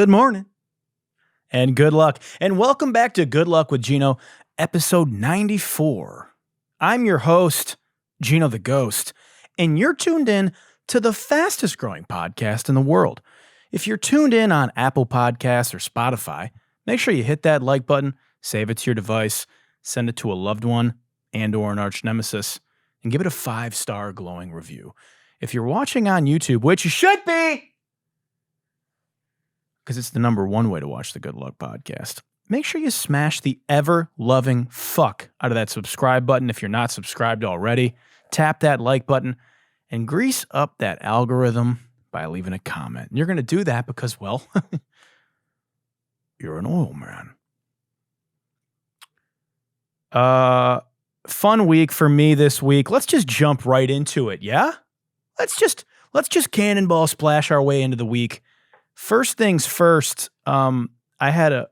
Good morning and good luck. And welcome back to Good Luck with Gino, episode 94. I'm your host, Gino the Ghost, and you're tuned in to the fastest growing podcast in the world. If you're tuned in on Apple Podcasts or Spotify, make sure you hit that like button, save it to your device, send it to a loved one and or an arch nemesis, and give it a 5-star glowing review. If you're watching on YouTube, which you should be, because it's the number one way to watch the Good Luck podcast, make sure you smash the ever-loving fuck out of that subscribe button if you're not subscribed already. Tap that like button and grease up that algorithm by leaving a comment. And you're going to do that because, well, you're an oil man. Fun week for me this week. Let's just jump right into it, yeah? Let's just cannonball splash our way into the week. First things first, I had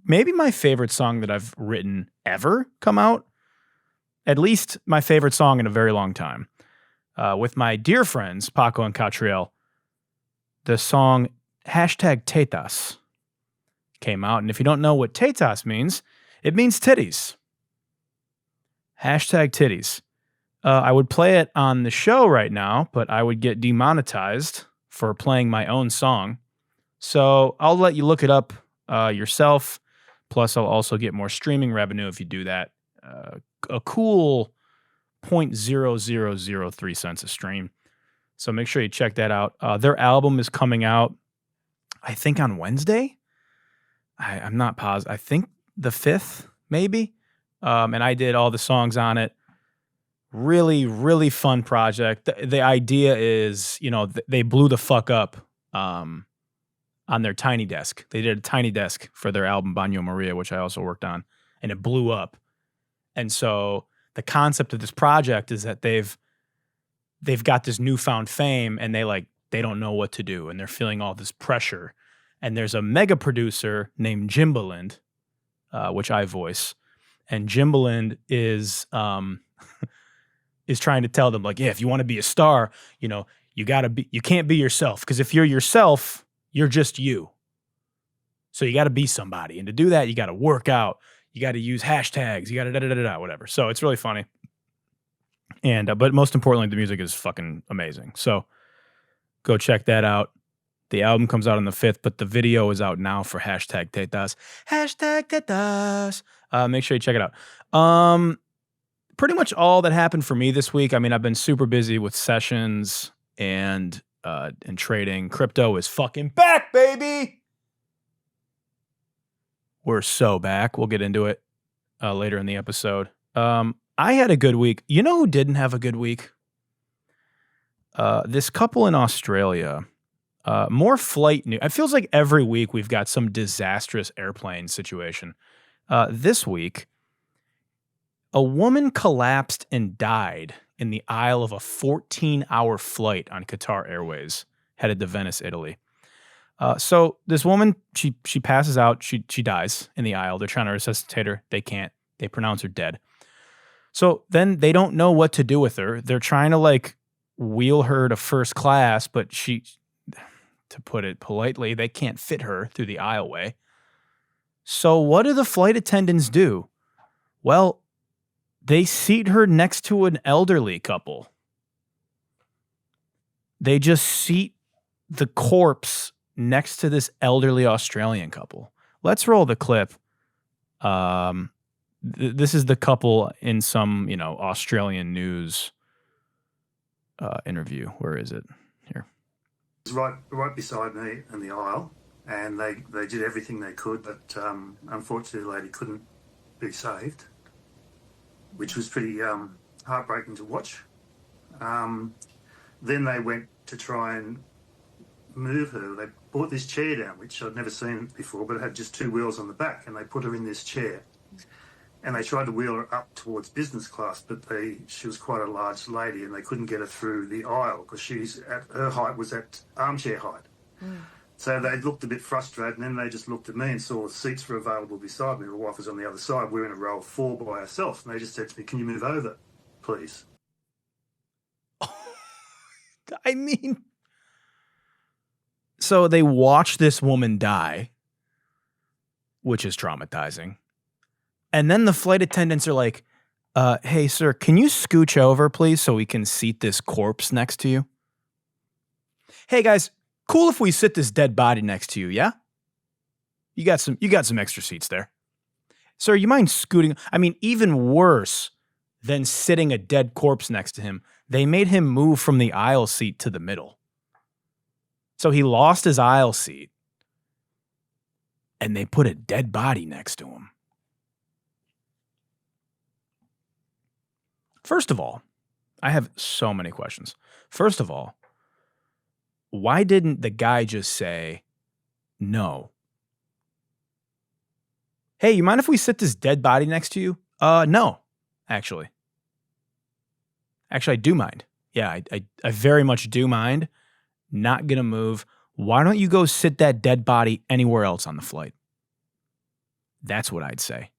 maybe my favorite song that I've written ever come out. At least my favorite song in a very long time. With my dear friends, Paco and Catriel, the song #Tetas came out. And if you don't know what tetas means, it means titties. #titties. I would play it on the show right now, but I would get demonetized for playing my own song. So I'll let you look it up yourself. Plus, I'll also get more streaming revenue if you do that. A cool 0.0003 cents a stream. So make sure you check that out. Their album is coming out, I think, on Wednesday. I'm not positive. I think the 5th, maybe. And I did all the songs on it. Really, really fun project. The idea is, they blew the fuck up on their Tiny Desk. They did a Tiny Desk for their album Baño Maria, which I also worked on, and it blew up. And so the concept of this project is that they've got this newfound fame, and they don't know what to do, and they're feeling all this pressure. And there's a mega producer named Jimbaland, which I voice, and Jimbaland is trying to tell them, like, yeah, if you want to be a star, you can't be yourself, because if you're yourself, you're just you. So you got to be somebody. And to do that, you got to work out. You got to use hashtags. You got to da-da-da-da-da, whatever. So it's really funny. And but most importantly, the music is fucking amazing. So go check that out. The album comes out on the 5th, but the video is out now for #Tetas. #Tetas. Make sure you check it out. Pretty much all that happened for me this week. I mean, I've been super busy with sessions and trading. Crypto is fucking back, baby. We're so back. We'll get into it later in the episode. I had a good week. You know who didn't have a good week? This couple in Australia. More flight news. It feels like every week we've got some disastrous airplane situation. This week, a woman collapsed and died in the aisle of a 14-hour flight on Qatar Airways headed to Venice, Italy. So this woman, she passes out. She dies in the aisle. They're trying to resuscitate her. They can't. They pronounce her dead. So then they don't know what to do with her. They're trying to wheel her to first class, but to put it politely, they can't fit her through the aisleway. So what do the flight attendants do? Well, they seat her next to an elderly couple. They just seat the corpse next to this elderly Australian couple. Let's roll the clip. This is the couple in some, Australian news interview. Where is it? Here. It was right beside me in the aisle, and they did everything they could, but unfortunately the lady couldn't be saved, which was pretty heartbreaking to watch. Then they went to try and move her. They brought this chair down, which I'd never seen before, but it had just 2 wheels on the back, and they put her in this chair. And they tried to wheel her up towards business class, but she was quite a large lady, and they couldn't get her through the aisle because her height was at armchair height. Mm. So they looked a bit frustrated, and then they just looked at me and saw seats were available beside me. My wife was on the other side. We were in a row of 4 by ourselves, and they just said to me, "Can you move over, please?" I mean, So they watch this woman die, which is traumatizing. And then the flight attendants are like, hey, sir, can you scooch over, please, so we can seat this corpse next to you? Hey, guys, cool if we sit this dead body next to you, yeah? You got some extra seats there. Sir, you mind scooting? I mean, even worse than sitting a dead corpse next to him, they made him move from the aisle seat to the middle. So he lost his aisle seat, and they put a dead body next to him. First of all, I have so many questions. First of all, why didn't the guy just say no? Hey, you mind if we sit this dead body next to you? No, actually. Actually, I do mind. Yeah, I very much do mind. Not going to move. Why don't you go sit that dead body anywhere else on the flight? That's what I'd say.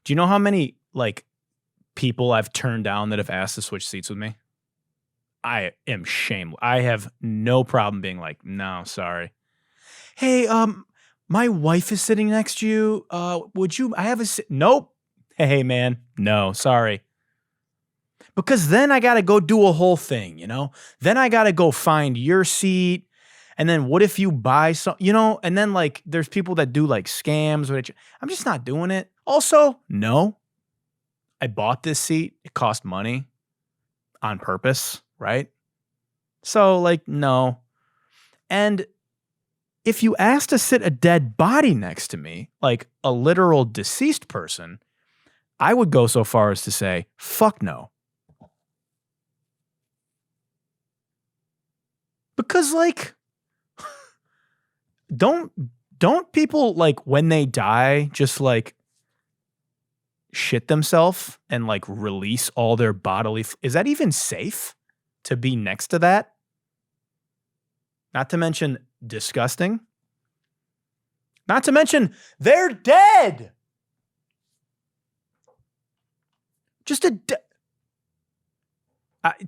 Do you know how many, people I've turned down that have asked to switch seats with me? I am shameless. I have no problem being like, no, sorry. Hey, my wife is sitting next to you. I have a seat? Nope. Hey, man. No, sorry. Because then I got to go do a whole thing, Then I got to go find your seat. And then what if you buy some, and then there's people that do scams. Which I'm just not doing it. Also, no. I bought this seat. It cost money on purpose, right? So no. And if you ask to sit a dead body next to me, like a literal deceased person, I would go so far as to say, fuck no. Because don't people when they die just shit themselves and release all their bodily is that even safe to be next to that? Not to mention disgusting. Not to mention they're dead. Just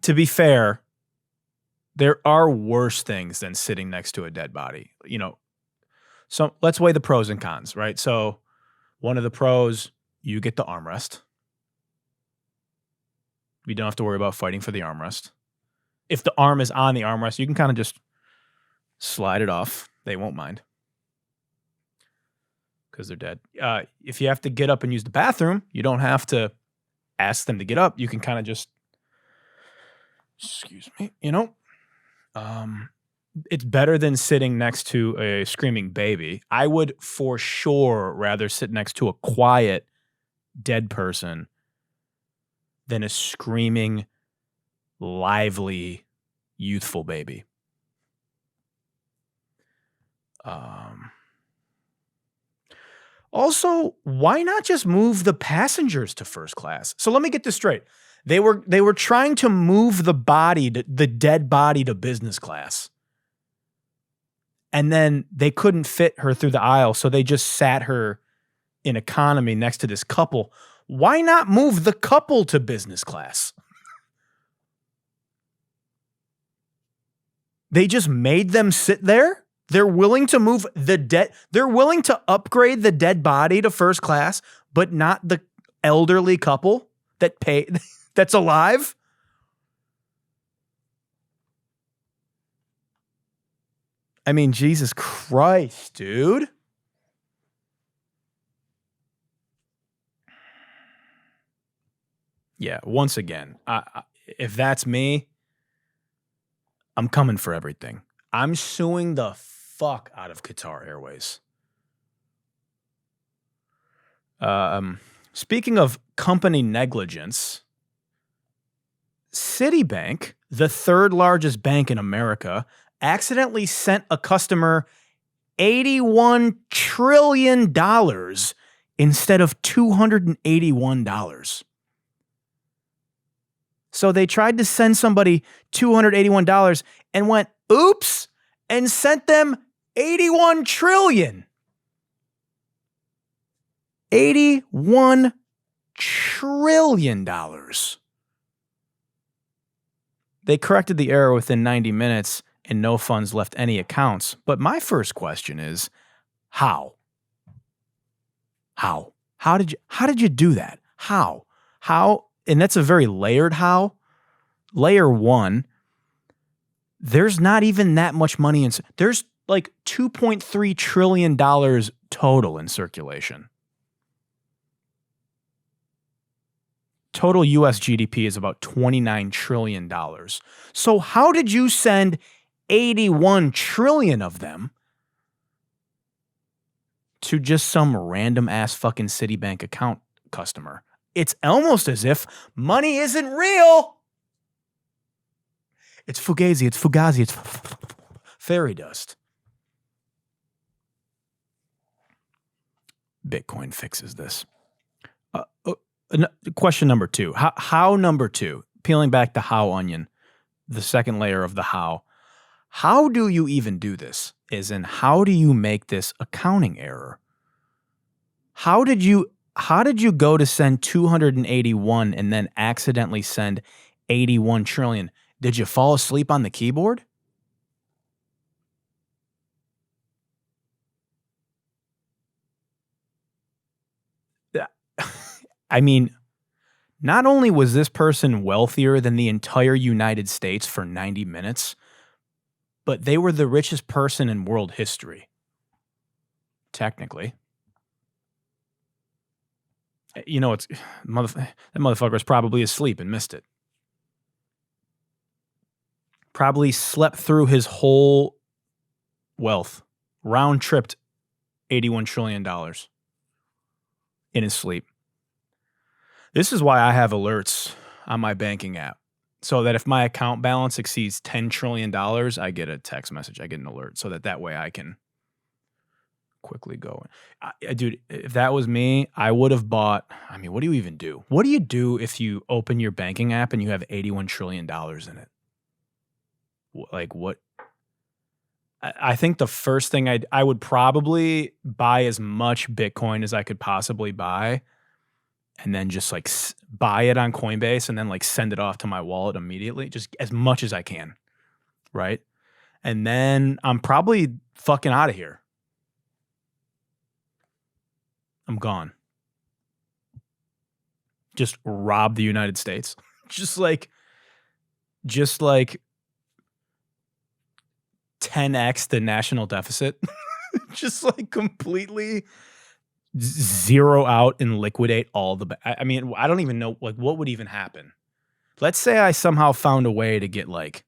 to be fair, there are worse things than sitting next to a dead body. So let's weigh the pros and cons, right? So one of the pros, you get the armrest. You don't have to worry about fighting for the armrest. If the arm is on the armrest, you can kind of just slide it off. They won't mind because they're dead. If you have to get up and use the bathroom, you don't have to ask them to get up. You can kind of just, excuse me, it's better than sitting next to a screaming baby. I would for sure rather sit next to a quiet, dead person than a screaming, lively, youthful baby. Also, why not just move the passengers to first class? So let me get this straight. They were trying to move the dead body to business class. And then they couldn't fit her through the aisle, so they just sat her in economy next to this couple. Why not move the couple to business class? They just made them sit there? They're willing to move they're willing to upgrade the dead body to first class, but not the elderly couple that's alive? I mean, Jesus Christ, dude. Yeah, once again, if that's me, I'm coming for everything. I'm suing the fuck out of Qatar Airways. Speaking of company negligence, Citibank, the third largest bank in America, accidentally sent a customer $81 trillion instead of $281. So they tried to send somebody $281 and went, oops, and sent them $81 trillion. $81 trillion. They corrected the error within 90 minutes and no funds left any accounts. But my first question is, how? How? How did you do that? How? And that's a very layered how. Layer one, there's not even that much money there's like $2.3 trillion total in circulation. Total US GDP is about $29 trillion. So how did you send 81 trillion of them to just some random ass fucking Citibank account customer? It's almost as if money isn't real. It's fugazi, it's fairy dust. Bitcoin fixes this. Question number two. How number two, peeling back the how onion, the second layer of the how. How do you even do this? As in, how do you make this accounting error? How did you go to send 281 and then accidentally send 81 trillion? Did you fall asleep on the keyboard? I mean, not only was this person wealthier than the entire United States for 90 minutes, but they were the richest person in world history. Technically. You know, that motherfucker was probably asleep and missed it. Probably slept through his whole wealth. Round-tripped $81 trillion in his sleep. This is why I have alerts on my banking app. So that if my account balance exceeds $10 trillion, I get a text message. I get an alert so that way I can quickly go. Dude, if that was me, I would have bought. I mean, what do you even do? What do you do if you open your banking app and you have $81 trillion in it? Like what? I think the first thing I would probably buy as much Bitcoin as I could possibly buy. And then just like buy it on Coinbase and then like send it off to my wallet immediately, just as much as I can, right? And then I'm probably fucking out of here. I'm gone. Just rob the United States. just like 10x the national deficit. Just like completely zero out and liquidate all the. I mean, I don't even know like what would even happen. Let's say I somehow found a way to get like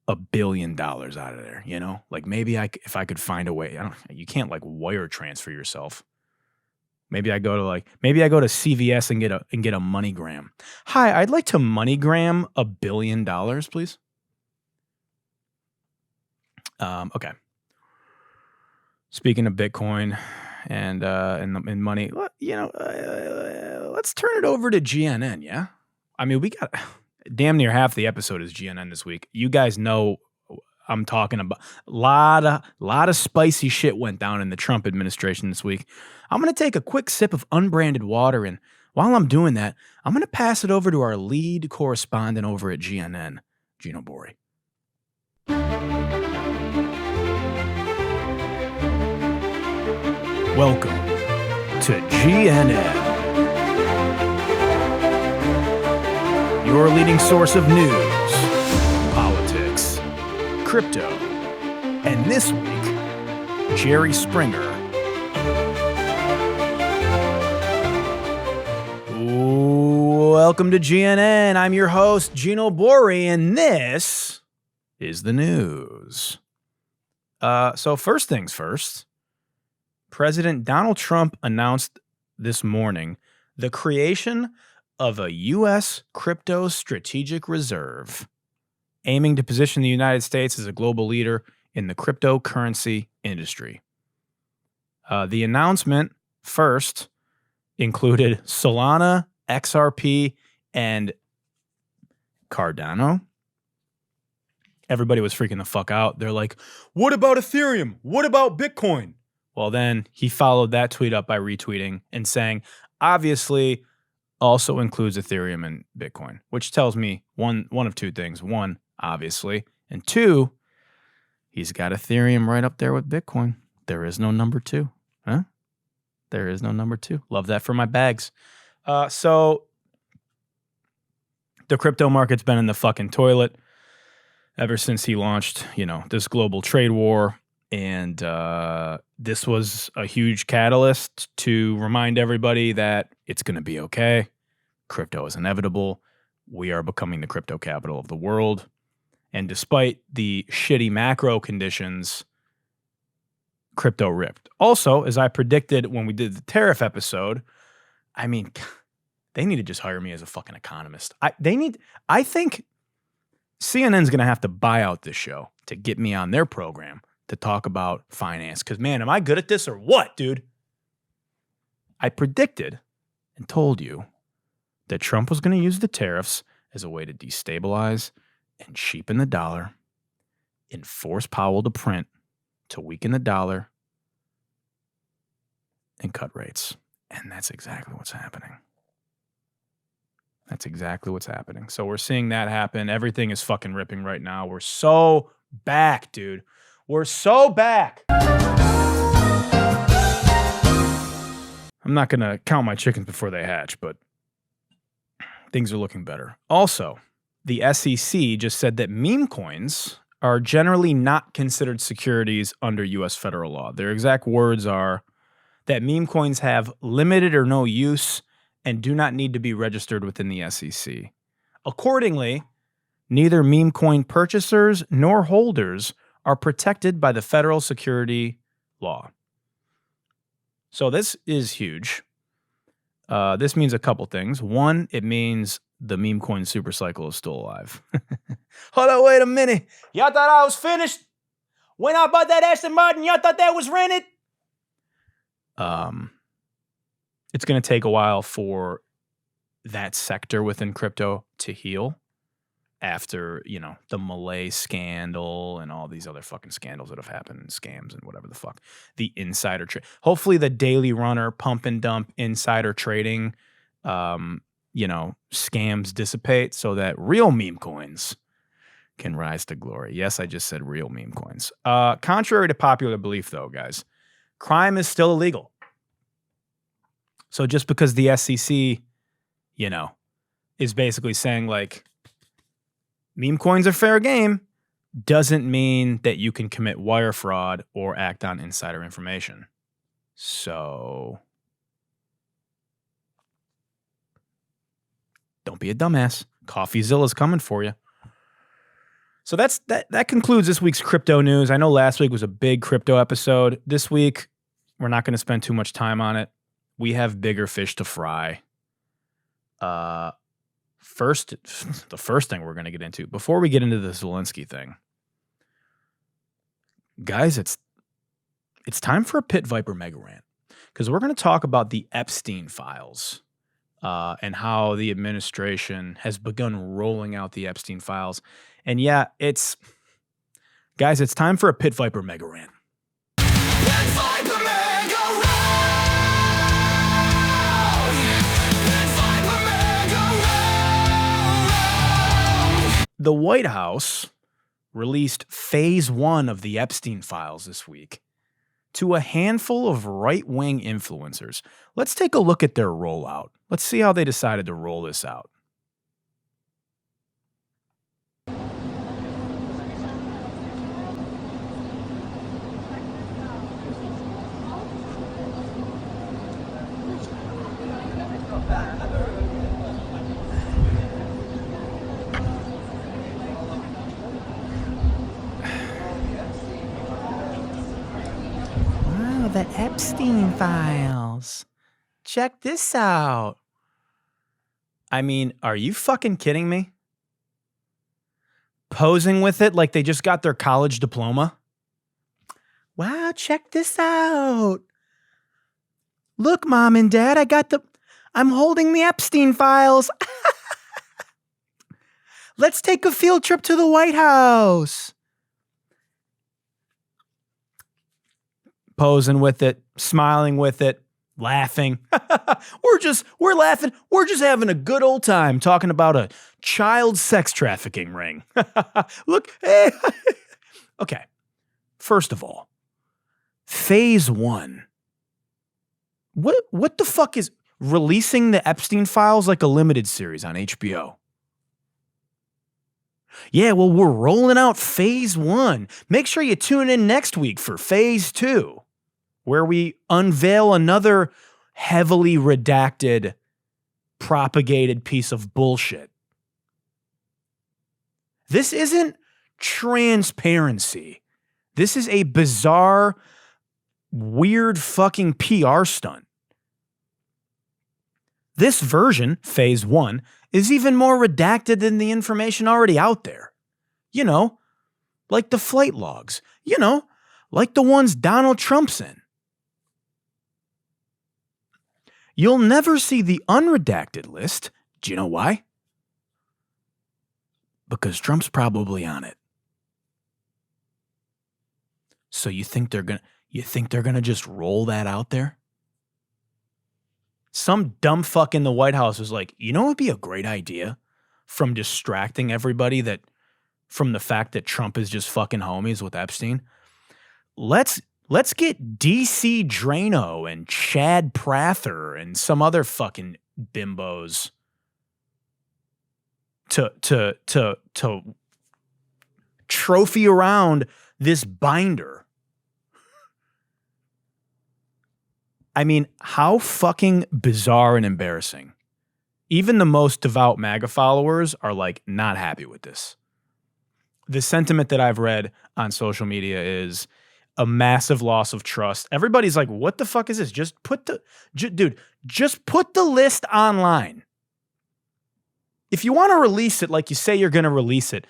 $1 billion out of there. You know, like maybe if I could find a way. You can't like wire transfer yourself. Maybe I go to CVS and get a MoneyGram. Hi, I'd like to MoneyGram $1 billion, please. Okay. Speaking of Bitcoin and money, let's turn it over to GNN. Yeah, I mean we got damn near half the episode is GNN this week. You guys know I'm talking about a lot of spicy shit went down in the Trump administration this week. I'm gonna take a quick sip of unbranded water, and while I'm doing that, I'm gonna pass it over to our lead correspondent over at GNN, Gino Bori. Welcome to GNN, your leading source of news, politics, crypto, and this week, Jerry Springer. Welcome to GNN. I'm your host, Gino Bori, and this is the news. So first things first. President Donald Trump announced this morning the creation of a U.S. crypto strategic reserve, aiming to position the United States as a global leader in the cryptocurrency industry. The announcement first included Solana, XRP, and Cardano. Everybody was freaking the fuck out. They're like, what about Ethereum? What about Bitcoin? Well, then he followed that tweet up by retweeting and saying, obviously, also includes Ethereum and Bitcoin, which tells me one of two things. One, obviously, And 2, he's got Ethereum right up there with Bitcoin. There is no number 2. Huh? There is no number 2. Love that for my bags. So the crypto market's been in the fucking toilet ever since he launched, this global trade war. And this was a huge catalyst to remind everybody that it's going to be okay. Crypto is inevitable. We are becoming the crypto capital of the world. And despite the shitty macro conditions, crypto ripped. Also, as I predicted when we did the tariff episode, I mean, they need to just hire me as a fucking economist. I think CNN's going to have to buy out this show to get me on their program to talk about finance. Because, man, am I good at this or what, dude? I predicted and told you that Trump was going to use the tariffs as a way to destabilize and cheapen the dollar and force Powell to print to weaken the dollar and cut rates. And that's exactly what's happening. That's exactly what's happening. So we're seeing that happen. Everything is fucking ripping right now. We're so back, dude. We're so back. I'm not going to count my chickens before they hatch, but things are looking better. Also, the SEC just said that meme coins are generally not considered securities under U.S. federal law. Their exact words are that meme coins have limited or no use and do not need to be registered within the SEC. Accordingly, neither meme coin purchasers nor holders are protected by the federal security law. So this is huge. This means a couple things. One, it means the meme coin super cycle is still alive. Hold on, wait a minute. Y'all thought I was finished? When I bought that Aston Martin, y'all thought that was rented? It's going to take a while for that sector within crypto to heal after, the Malay scandal and all these other fucking scandals that have happened and scams and whatever the fuck. The insider trade. Hopefully the daily runner pump and dump insider trading, scams dissipate so that real meme coins can rise to glory. Yes, I just said real meme coins. Contrary to popular belief, though, guys, crime is still illegal. So just because the SEC, is basically saying like meme coins are fair game doesn't mean that you can commit wire fraud or act on insider information. So don't be a dumbass. CoffeeZilla's coming for you. So that concludes this week's crypto news. I know last week was a big crypto episode. This week, we're not going to spend too much time on it. We have bigger fish to fry. The first thing we're going to get into, before we get into the Zelenskyy thing, guys, it's time for a Pit Viper mega rant, because we're going to talk about the Epstein Files and how the administration has begun rolling out the Epstein Files. And yeah, it's time for a Pit Viper mega rant. Pit Viper mega rant! Pit Viper mega rant! The White House released phase 1 of the Epstein Files this week to a handful of right-wing influencers. Let's take a look at their rollout. Let's see how they decided to roll this out. Wow, the Epstein Files. Check this out. I mean, are you fucking kidding me? Posing with it like they just got their college diploma. Wow, check this out. Look, Mom and Dad, I'm holding the Epstein Files. Let's take a field trip to the White House. Posing with it, smiling with it, laughing. We're laughing. We're just having a good old time talking about a child sex trafficking ring. Look, hey. Okay. First of all, phase one. What the fuck is releasing the Epstein Files like a limited series on HBO? Yeah, well, we're rolling out phase one. Make sure you tune in next week for phase two, where we unveil another heavily redacted, propagated piece of bullshit. This isn't transparency. This is a bizarre, weird fucking PR stunt. This version, phase one, is even more redacted than the information already out there. You know, like the flight logs. You know, like the ones Donald Trump's in. You'll never see the unredacted list. Do you know why? Because Trump's probably on it. So you think they're gonna just roll that out there? Some dumb fuck in the White House was like, you know what would be a great idea from distracting everybody from the fact that Trump is just fucking homies with Epstein? Let's get DC Drano and Chad Prather and some other fucking bimbos to trophy around this binder. I mean, how fucking bizarre and embarrassing. Even the most devout MAGA followers are like not happy with this. The sentiment that I've read on social media is a massive loss of trust. Everybody's like, what the fuck is this? Just put the list online. If you want to release it like you say you're going to release it,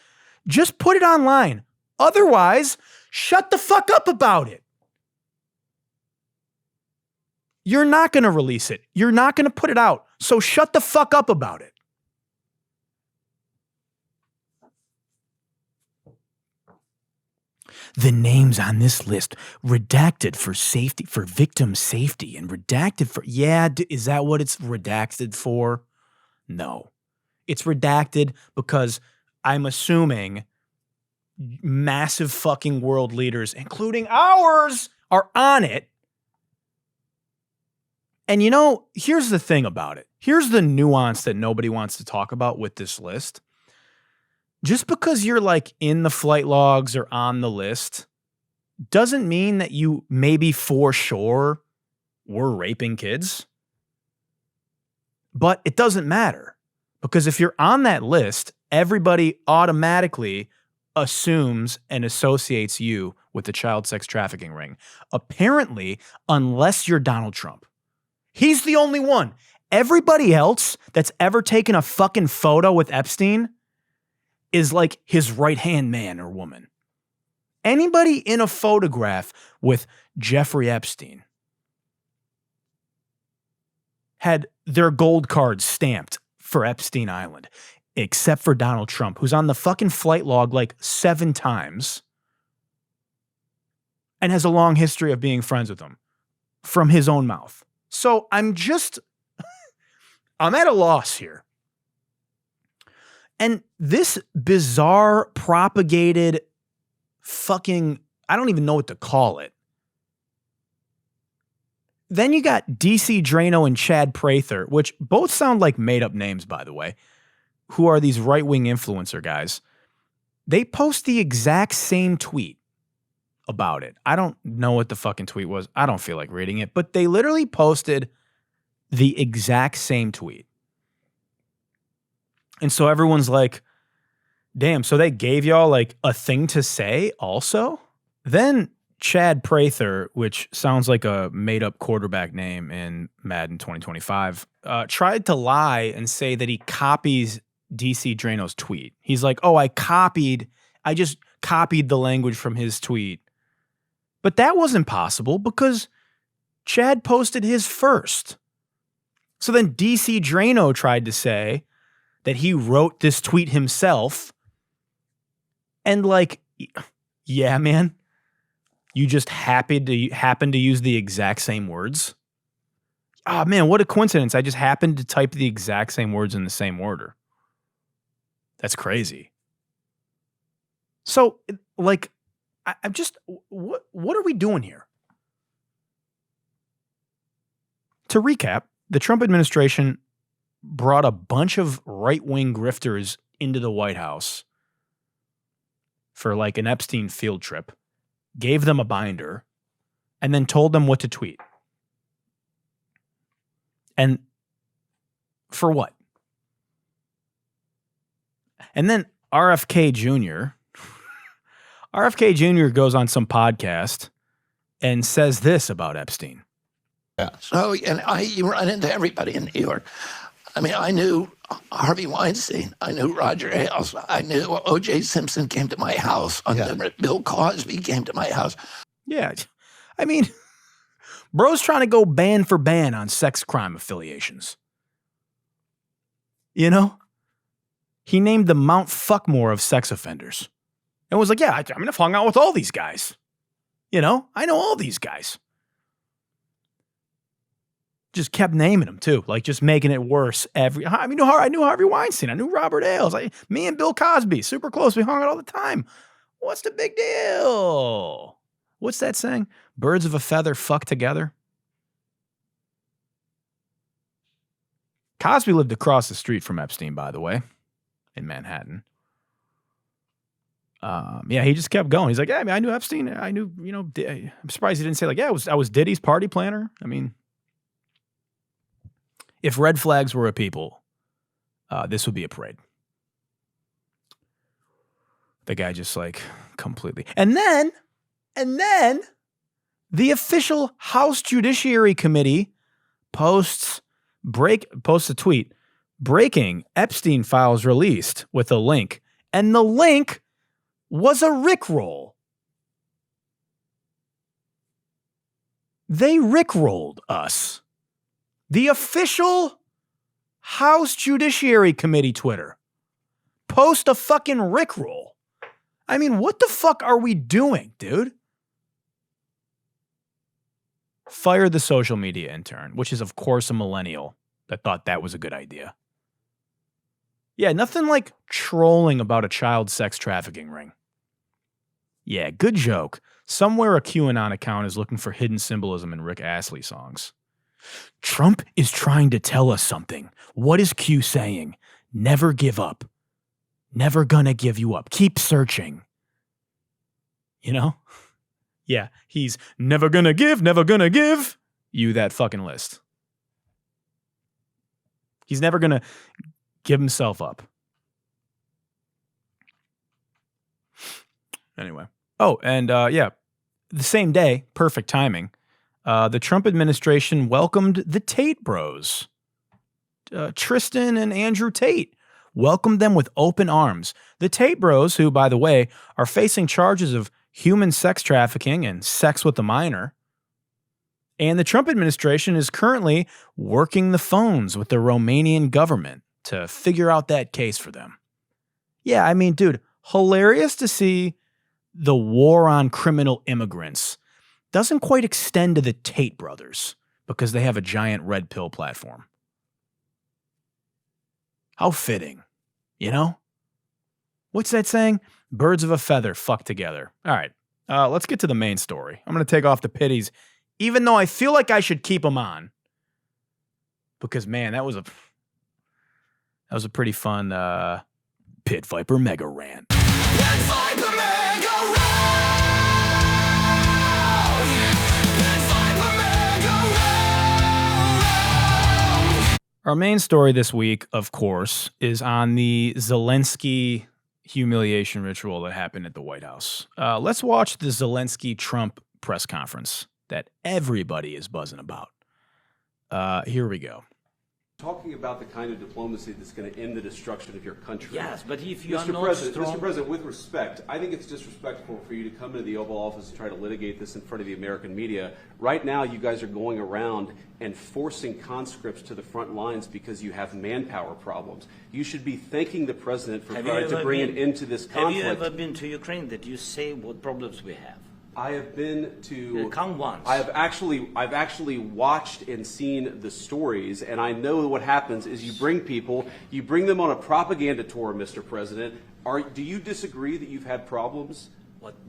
just put it online. Otherwise, shut the fuck up about it. You're not going to release it. You're not going to put it out. So shut the fuck up about it. The names on this list redacted for safety, for victim safety, and redacted for, yeah, is that what it's redacted for? No. It's redacted because I'm assuming massive fucking world leaders, including ours, are on it. And you know, here's the thing about it. Here's the nuance that nobody wants to talk about with this list. Just because you're like in the flight logs or on the list doesn't mean that you maybe for sure were raping kids. But it doesn't matter because if you're on that list, everybody automatically assumes and associates you with the child sex trafficking ring. Apparently, unless you're Donald Trump. He's the only one. Everybody else that's ever taken a fucking photo with Epstein is like his right-hand man or woman. Anybody in a photograph with Jeffrey Epstein had their gold card stamped for Epstein Island, except for Donald Trump, who's on the fucking flight log like 7 times and has a long history of being friends with him from his own mouth. So I'm at a loss here. And this bizarre propagated fucking, I don't even know what to call it. Then you got DC Drano and Chad Prather, which both sound like made up names, by the way, who are these right-wing influencer guys. They post the exact same tweet about it. I don't know what the fucking tweet was. I don't feel like reading it, but they literally posted the exact same tweet. And so everyone's like, damn, so they gave y'all like a thing to say also? Then Chad Prather, which sounds like a made-up quarterback name in Madden 2025, tried to lie and say that he copies DC Drano's tweet. He's like, oh, I just copied the language from his tweet. But that wasn't possible because Chad posted his first. So then DC Drano tried to say that he wrote this tweet himself. And like, yeah, man, you just happened to use the exact same words. Oh, man, what a coincidence. I just happened to type the exact same words in the same order. That's crazy. So, like, I'm just, what are we doing here? To recap, the Trump administration brought a bunch of right-wing grifters into the White House for like an Epstein field trip, gave them a binder, and then told them what to tweet. And for what? And then RFK Jr. goes on some podcast and says this about Epstein. Yeah. So, and you run into everybody in New York. I mean, I knew Harvey Weinstein. I knew Roger Ailes. I knew O.J. Simpson came to my house. Bill Cosby came to my house. Yeah. I mean, bro's trying to go ban for ban on sex crime affiliations. You know? He named the Mount Fuckmore of sex offenders. And was like, yeah, I mean, I've hung out with all these guys. You know? I know all these guys. Just kept naming them, too. Like, just making it worse. I knew Harvey Weinstein. I knew Robert Ailes. Me and Bill Cosby, super close. We hung out all the time. What's the big deal? What's that saying? Birds of a feather fuck together. Cosby lived across the street from Epstein, by the way, in Manhattan. Yeah, he just kept going. He's like, yeah, I mean, I knew Epstein. I knew, I'm surprised he didn't say like, yeah, I was Diddy's party planner. I mean, if red flags were a people, this would be a parade. The guy just like completely. And then the official House Judiciary Committee posts a tweet, breaking Epstein Files released with a link. And the link was a Rickroll. They Rickrolled us. The official House Judiciary Committee Twitter post a fucking Rickroll. I mean, what the fuck are we doing, dude? Fire the social media intern, which is, of course, a millennial that thought that was a good idea. Yeah, nothing like trolling about a child sex trafficking ring. Yeah, good joke. Somewhere a QAnon account is looking for hidden symbolism in Rick Astley songs. Trump is trying to tell us something. What is Q saying? Never give up. Never gonna give you up. Keep searching. You know? Yeah, he's never gonna give you that fucking list. He's never gonna give himself up. Anyway. Oh, and yeah, the same day, perfect timing, the Trump administration welcomed the Tate bros. Tristan and Andrew Tate welcomed them with open arms. The Tate bros, who, by the way, are facing charges of human sex trafficking and sex with a minor. And the Trump administration is currently working the phones with the Romanian government to figure out that case for them. Yeah, I mean, dude, hilarious to see the war on criminal immigrants doesn't quite extend to the Tate brothers because they have a giant red pill platform. How fitting, you know? What's that saying? Birds of a feather fuck together. All right, let's get to the main story. I'm going to take off the pitties, even though I feel like I should keep them on. Because, man, that was a pretty fun Pit Viper mega rant. Pit Viper mega rant! Pit Viper mega rant! Our main story this week, of course, is on the Zelenskyy humiliation ritual that happened at the White House. Let's watch the Zelenskyy-Trump press conference that everybody is buzzing about. Here we go. Talking about the kind of diplomacy that's going to end the destruction of your country. Yes, but if you are Mr. not President, strong... Mr. President, with respect, I think it's disrespectful for you to come into the Oval Office and try to litigate this in front of the American media. Right now, you guys are going around and forcing conscripts to the front lines because you have manpower problems. You should be thanking the President for trying to bring an end to this conflict. Have you ever been to Ukraine that you say what problems we have? I have been to. Come once. I've actually watched and seen the stories, and I know what happens is you bring them on a propaganda tour, Mr. President. Do you disagree that you've had problems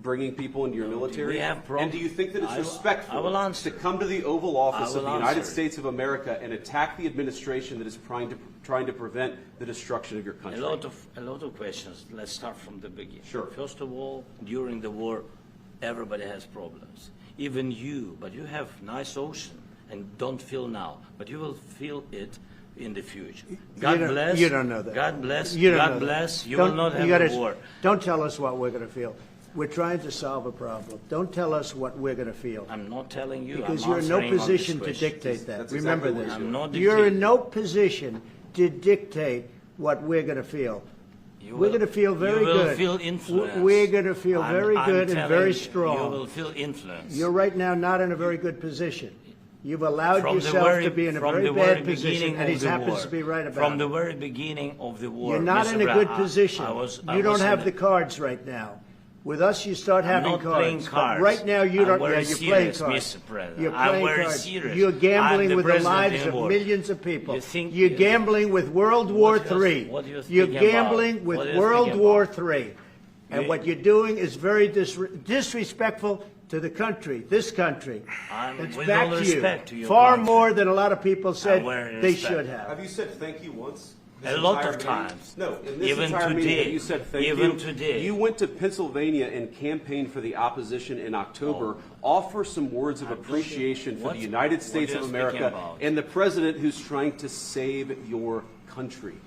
bringing people into your military? We have problems. And do you think that it's respectful to come to the Oval Office of the United States of America and attack the administration that is trying to prevent the destruction of your country? A lot of questions. Let's start from the beginning. Sure. First of all, during the war, everybody has problems. Even you, but you have nice ocean and don't feel now, but you will feel it in the future. God bless. You don't know that. God bless. You don't God know bless. that. You will not have a war. Don't tell us what we're going to feel. We're trying to solve a problem. Don't tell us what we're going to feel. I'm not telling you. Because I'm you're in no answering on this position to question. dictate that. That's Remember exactly this. what I'm not You're in dictating. no position to dictate what we're going to feel. We're going to feel very good. You will feel influence. We're going to feel very good and very strong. You will feel influence. You're right now not in a very good position. You've allowed yourself to be in a very bad position, and he happens to be right about it. From the very beginning of the war. You're not in a good position. You don't have the cards right now. With us, you start having I'm not cards. playing cards. But right now, you don't. I'm Yeah, very you're playing serious, cards. Mr. President. You're I'm playing very cards. serious. You're gambling I'm with the president lives in of war. millions of people. You think- You're gambling with World War What do you- III. what do you You're think about? gambling with What do you World think War about? III. And what you're doing is very disrespectful to the country, this country. It's with back all to respect to you. your Far country. more than a lot of people said very they respect. should have. Have you said thank you once? A lot of Entire meeting? times. No, in this Even entire meeting, today. have you said thank Even you? today. You went to Pennsylvania and campaigned for the opposition in October. Offer some words of appreciation for the United States what of are you speaking America about? and the president who's trying to save your country.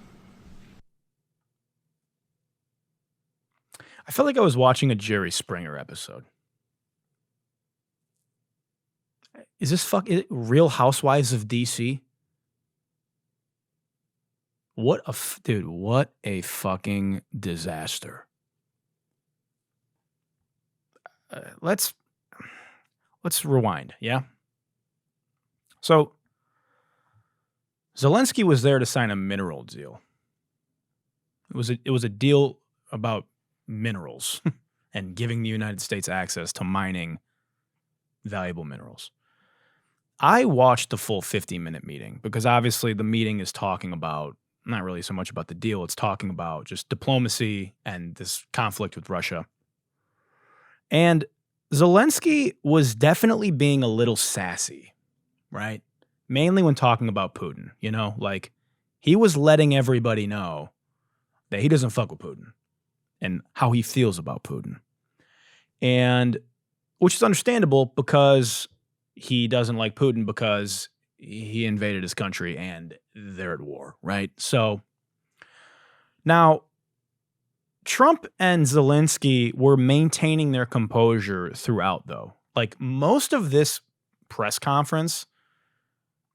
I felt like I was watching a Jerry Springer episode. Is this Real Housewives of DC? What a fucking disaster. Let's rewind, yeah? So, Zelenskyy was there to sign a mineral deal. It was a deal about minerals and giving the United States access to mining valuable minerals. I watched the full 50-minute meeting because obviously the meeting is talking about not really so much about the deal. It's talking about just diplomacy and this conflict with Russia. And Zelenskyy was definitely being a little sassy, right? Mainly when talking about Putin, like he was letting everybody know that he doesn't fuck with Putin and how he feels about Putin. And which is understandable because he doesn't like Putin because he invaded his country and they're at war, right? So now Trump and Zelenskyy were maintaining their composure throughout, though. Like most of this press conference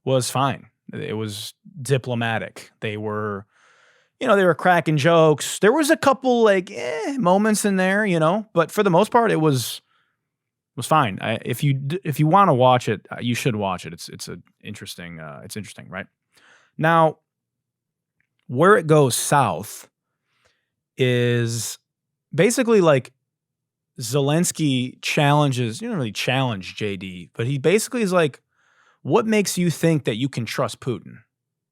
was fine. It was diplomatic. They were, they were cracking jokes. There was a couple moments in there, but for the most part, it was fine. If you want to watch it, you should watch it. It's interesting, right? Now, where it goes south is basically like Zelenskyy challenges, you don't really challenge JD, but he basically is like, what makes you think that you can trust Putin?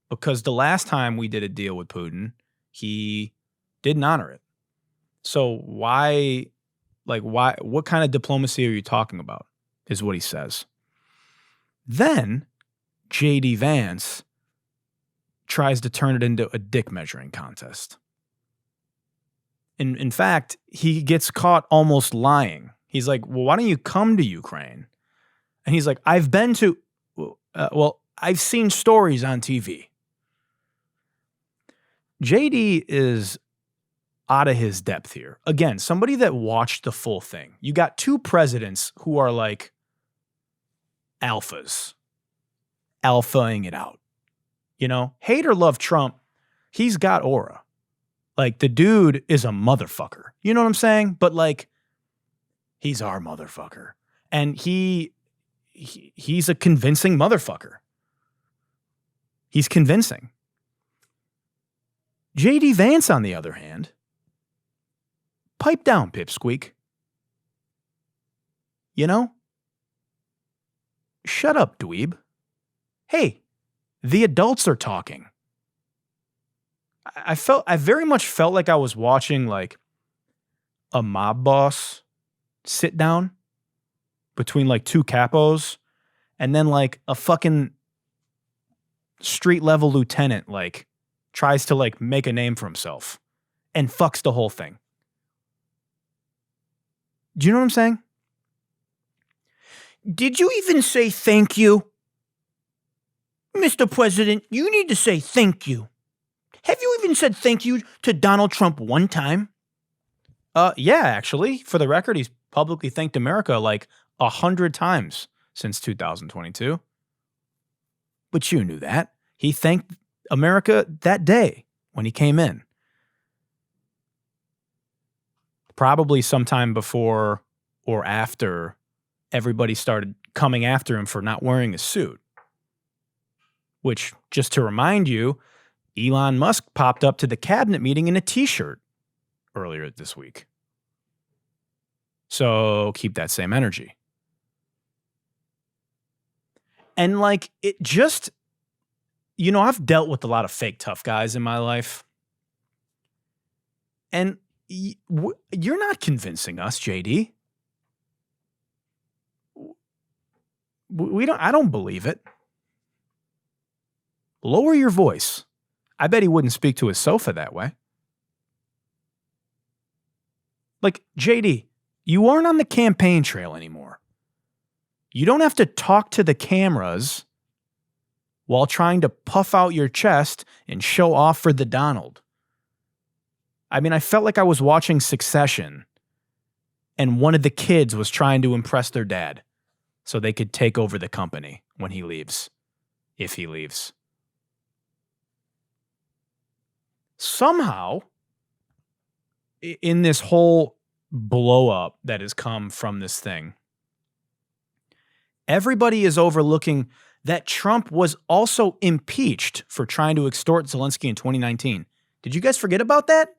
Because the last time we did a deal with Putin, he didn't honor it. So what kind of diplomacy are you talking about, is what he says. Then JD Vance tries to turn it into a dick measuring contest. In fact, he gets caught almost lying. He's like, well, why don't you come to Ukraine? And he's like, I've seen stories on TV. JD is out of his depth here. Again, somebody that watched the full thing. You got two presidents who are like alphas, alphaing it out. Hate or love Trump, he's got aura. Like the dude is a motherfucker. You know what I'm saying? But like, he's our motherfucker. And he's a convincing motherfucker. He's convincing. JD Vance, on the other hand, pipe down, pipsqueak. You know? Shut up, dweeb. Hey, the adults are talking. I very much felt like I was watching like a mob boss sit down between like two capos, and then like a fucking street level lieutenant like tries to like make a name for himself and fucks the whole thing. Do you know what I'm saying? Did you even say thank you? Mr. President, you need to say thank you. Have you even said thank you to Donald Trump one time? Yeah, actually. For the record, he's publicly thanked America like 100 times since 2022. But you knew that. He thanked America that day when he came in. Probably sometime before or after everybody started coming after him for not wearing a suit. Which, just to remind you, Elon Musk popped up to the cabinet meeting in a t-shirt earlier this week. So keep that same energy. And like, it just, you know, I've dealt with a lot of fake tough guys in my life. And you're not convincing us, JD. I don't believe it. Lower your voice. I bet he wouldn't speak to his sofa that way. Like, JD, you aren't on the campaign trail anymore. You don't have to talk to the cameras while trying to puff out your chest and show off for the Donald. I mean, I felt like I was watching Succession and one of the kids was trying to impress their dad so they could take over the company when he leaves, if he leaves. Somehow, in this whole blow up that has come from this thing, everybody is overlooking that Trump was also impeached for trying to extort Zelenskyy in 2019. Did you guys forget about that?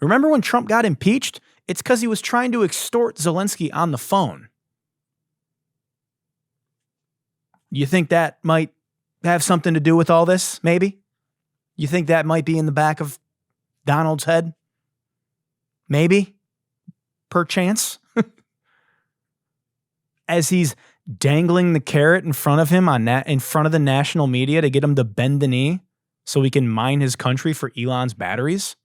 Remember when Trump got impeached? It's because he was trying to extort Zelenskyy on the phone. You think that might have something to do with all this, maybe? You think that might be in the back of Donald's head? Maybe? Perchance? As he's dangling the carrot in front of him in front of the national media to get him to bend the knee so he can mine his country for Elon's batteries?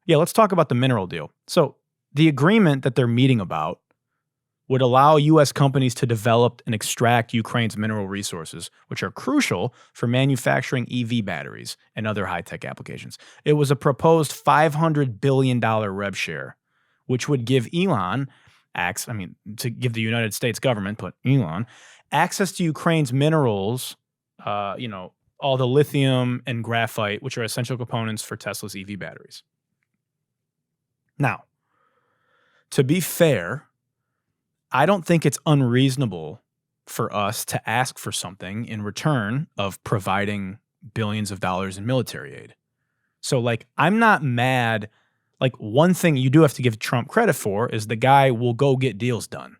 Yeah, let's talk about the mineral deal. So the agreement that they're meeting about would allow U.S. companies to develop and extract Ukraine's mineral resources, which are crucial for manufacturing EV batteries and other high-tech applications. It was a proposed $500 billion rev share, which would give Elon to give the United States government, but Elon, access to Ukraine's minerals, all the lithium and graphite, which are essential components for Tesla's EV batteries. Now, to be fair, I don't think it's unreasonable for us to ask for something in return of providing billions of dollars in military aid. So, like, I'm not mad. Like, one thing you do have to give Trump credit for is the guy will go get deals done.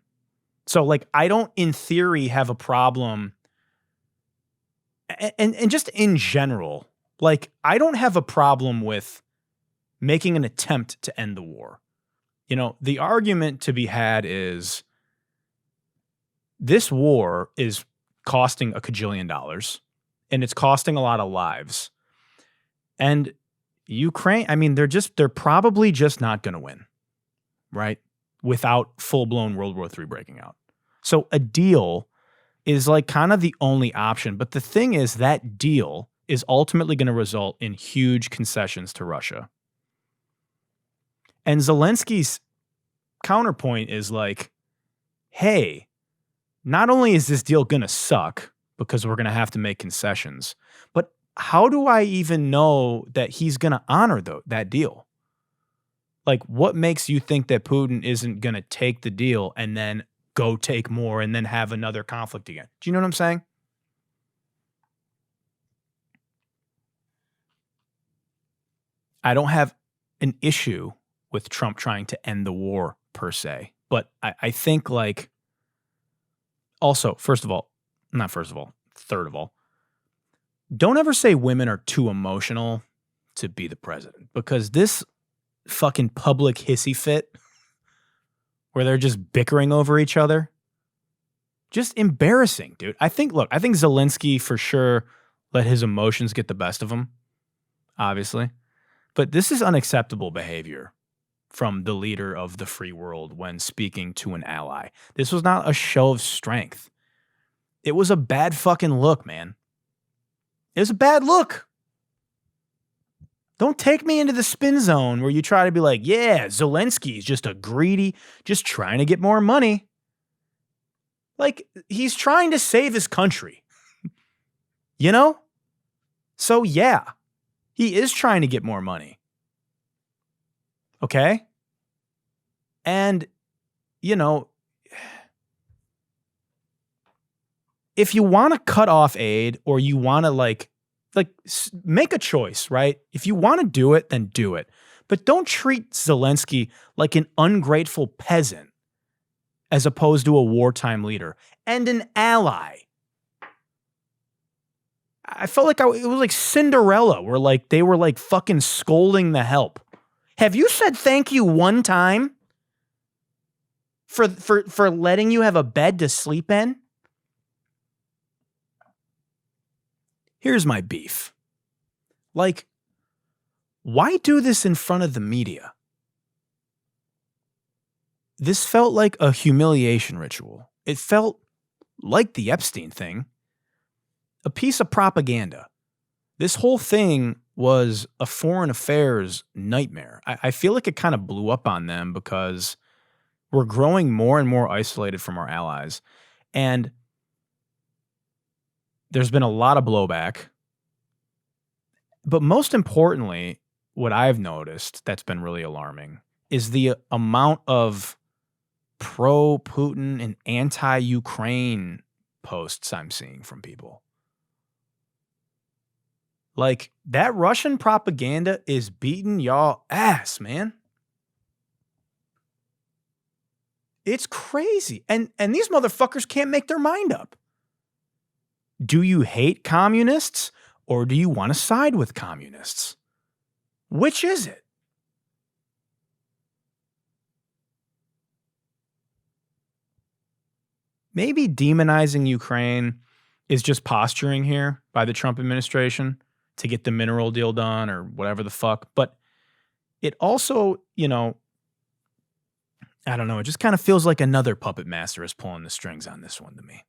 So, like, I don't, in theory, have a problem. And just in general, like, I don't have a problem with making an attempt to end the war. You know, the argument to be had is this war is costing $1 kajillion and it's costing a lot of lives. And Ukraine, I mean, they're probably just not going to win, right? Without full-blown World War III breaking out. So a deal is like kind of the only option. But the thing is that deal is ultimately going to result in huge concessions to Russia. And Zelensky's counterpoint is like, hey, not only is this deal going to suck because we're going to have to make concessions, but how do I even know that he's going to honor that deal? Like, what makes you think that Putin isn't going to take the deal and then go take more and then have another conflict again? Do you know what I'm saying? I don't have an issue with Trump trying to end the war per se. But I think like also, third of all, don't ever say women are too emotional to be the president, because this fucking public hissy fit where they're just bickering over each other, just embarrassing, dude. I think Zelenskyy for sure let his emotions get the best of him, obviously. But this is unacceptable behavior from the leader of the free world when speaking to an ally. This was not a show of strength. It was a bad fucking look, man. It was a bad look. Don't take me into the spin zone where you try to be like, yeah, Zelenskyy is just a greedy, just trying to get more money. Like, he's trying to save his country. You know? So, yeah, he is trying to get more money. Okay? And, you know, if you want to cut off aid or you want to like make a choice, right? If you want to do it, then do it. But don't treat Zelenskyy like an ungrateful peasant as opposed to a wartime leader and an ally. I felt like it was like Cinderella, where like they were like fucking scolding the help. Have you said thank you one time for letting you have a bed to sleep in? Here's my beef. Like, why do this in front of the media? This felt like a humiliation ritual. It felt like the Epstein thing, a piece of propaganda. This whole thing was a foreign affairs nightmare. I feel like it kind of blew up on them because we're growing more and more isolated from our allies. And there's been a lot of blowback. But most importantly, what I've noticed that's been really alarming is the amount of pro-Putin and anti-Ukraine posts I'm seeing from people. Like, that Russian propaganda is beating y'all ass, man. It's crazy. And these motherfuckers can't make their mind up. Do you hate communists or do you want to side with communists? Which is it? Maybe demonizing Ukraine is just posturing here by the Trump administration to get the mineral deal done or whatever the fuck. But it also, you know, I don't know. It just kind of feels like another puppet master is pulling the strings on this one to me.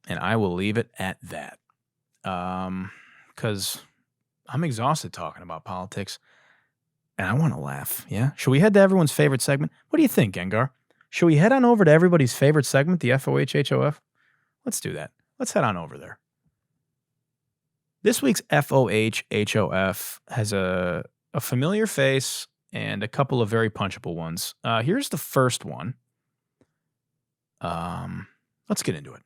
And I will leave it at that. Because I'm exhausted talking about politics. And I want to laugh, yeah? Should we head to everyone's favorite segment? What do you think, Gengar? Should we head on over to everybody's favorite segment, the FOH HOF? Let's do that. Let's head on over there. This week's FOH HOF has a familiar face and a couple of very punchable ones. Here's the first one. Let's get into it.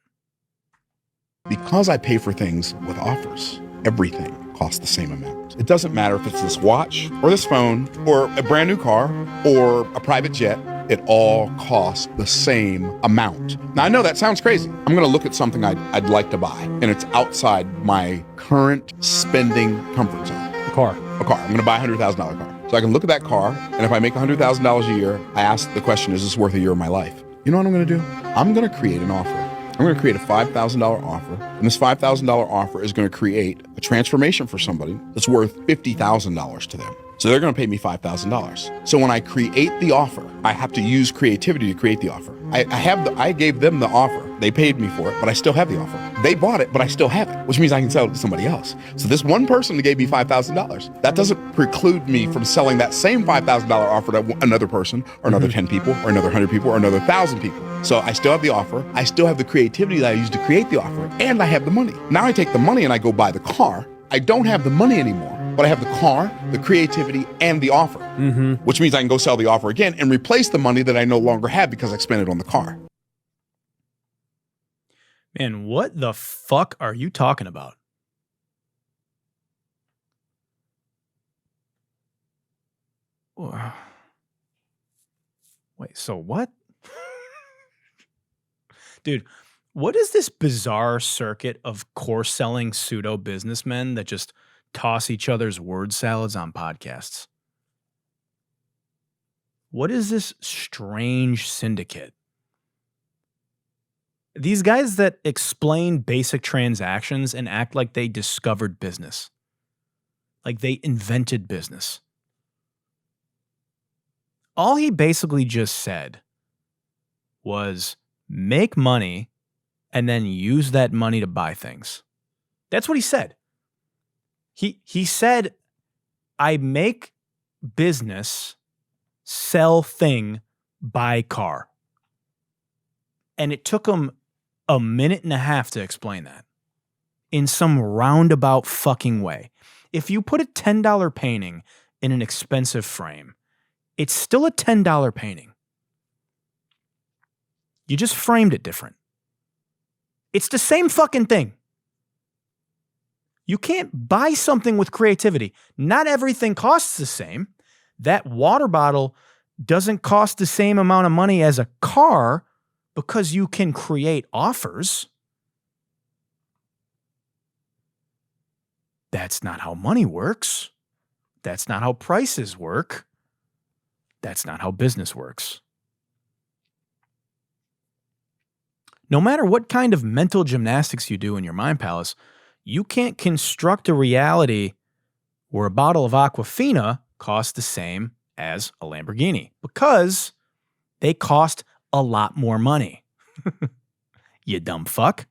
Because I pay for things with offers, everything costs the same amount. It doesn't matter if it's this watch or this phone or a brand new car or a private jet. It all costs the same amount. Now, I know that sounds crazy. I'm going to look at something I'd like to buy, and it's outside my current spending comfort zone. A car. I'm going to buy a $100,000 car. So I can look at that car, and if I make $100,000 a year, I ask the question, is this worth a year of my life? You know what I'm going to do? I'm going to create an offer. I'm going to create a $5,000 offer, and this $5,000 offer is going to create a transformation for somebody that's worth $50,000 to them. So they're going to pay me $5,000. So when I create the offer, I have to use creativity to create the offer. I gave them the offer. They paid me for it, but I still have the offer. They bought it, but I still have it, which means I can sell it to somebody else. So this one person that gave me $5,000, that doesn't preclude me from selling that same $5,000 offer to another person or another 10 people or another 100 people or another 1,000 people. So I still have the offer. I still have the creativity that I used to create the offer, and I have the money. Now I take the money and I go buy the car. I don't have the money anymore, but I have the car, the creativity, and the offer, which means I can go sell the offer again and replace the money that I no longer have because I spent it on the car. Man, what the fuck are you talking about? Wait, so what? Dude, what is this bizarre circuit of course-selling pseudo-businessmen that just toss each other's word salads on podcasts? What is this strange syndicate? These guys that explain basic transactions and act like they discovered business. Like they invented business. All he basically just said was make money and then use that money to buy things. That's what he said. He said, I make business, sell thing, buy car. And it took him a minute and a half to explain that in some roundabout fucking way. If you put a $10 painting in an expensive frame, it's still a $10 painting. You just framed it different. It's the same fucking thing. You can't buy something with creativity. Not everything costs the same. That water bottle doesn't cost the same amount of money as a car because you can create offers. That's not how money works. That's not how prices work. That's not how business works. No matter what kind of mental gymnastics you do in your mind palace, you can't construct a reality where a bottle of Aquafina costs the same as a Lamborghini because they cost a lot more money. You dumb fuck.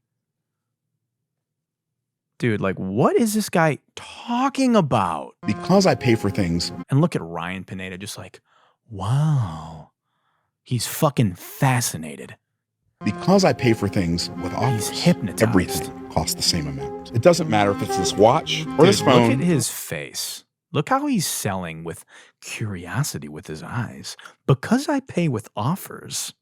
Dude, like, what is this guy talking about? Because I pay for things. And look at Ryan Pineda just like, wow. He's fucking fascinated. Because I pay for things with offers, he's hypnotized. Everything costs the same amount. It doesn't matter if it's this watch or this phone. Look at his face. Look how he's selling with curiosity with his eyes. Because I pay with offers.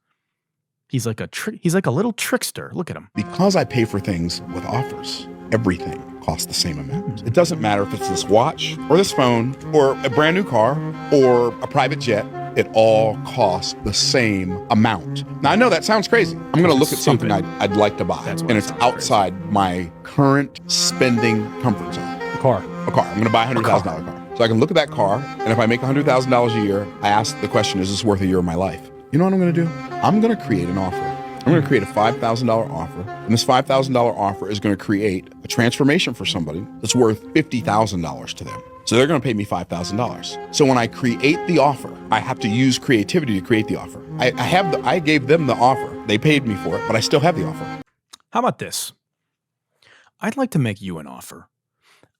He's like a little trickster. Look at him. Because I pay for things with offers, everything costs the same amount. It doesn't matter if it's this watch or this phone or a brand new car or a private jet. It all costs the same amount. Now, I know that sounds crazy. I'm going to look at something I'd like to buy, and it's outside my current spending comfort zone. A car. I'm going to buy a $100,000 car. So I can look at that car, and if I make $100,000 a year, I ask the question, is this worth a year of my life? You know what I'm going to do? I'm going to create an offer. I'm going to create a $5,000 offer, and this $5,000 offer is going to create a transformation for somebody that's worth $50,000 to them. So they're going to pay me $5,000. So when I create the offer, I have to use creativity to create the offer. I gave them the offer. They paid me for it, but I still have the offer. How about this? I'd like to make you an offer.